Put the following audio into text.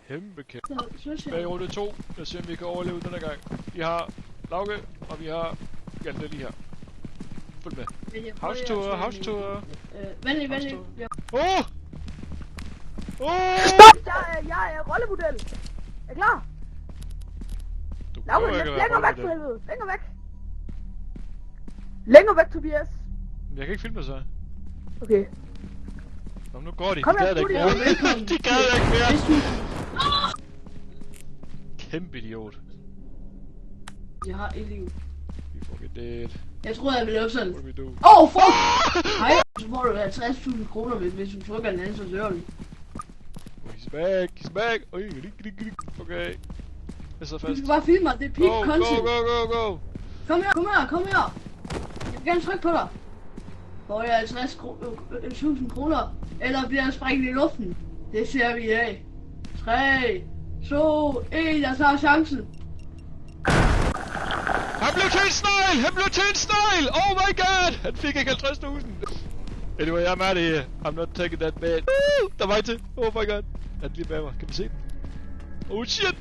Kæmpe. Bag runde 2. Lad os se om vi kan overleve denne gang. Vi har Lauke, og vi har Hjalte lige her. Følg med. House tour. Venlig. Åh! Stop! Jeg er rollemodel. Er klar? Lauke, længere væk for helvede. Længere væk. Længere væk, Tobias. Jeg kan ikke filme så. Okay. Nå, nu går de. Kom De gad her, ikke mere. De gad ikke mere. Kæmpe idiot. Jeg har et liv. We fucking dead. Jeg tror, jeg vil lave sådan. What do we do? Fuck! Hej, så får du 50.000 kroner, hvis du trykker den anden, så dør du. He's back. Okay. Jeg sidder Du fast. skal bare filme mig, det er peak content. Go. Kom her. Jeg vil gerne trykke på dig. Får jeg 50.000 kroner, eller bliver jeg sprængt i luften? Det ser vi af. 3, 2, 1, jeg tager chancen. Han blev til en snegl! Oh my god! Han fik ikke 50.000. Anyway, I'm out of here. I'm not taking that bad. Der er vej til. Oh my god. Han er lige bag mig. Kan vi se den? Oh shit!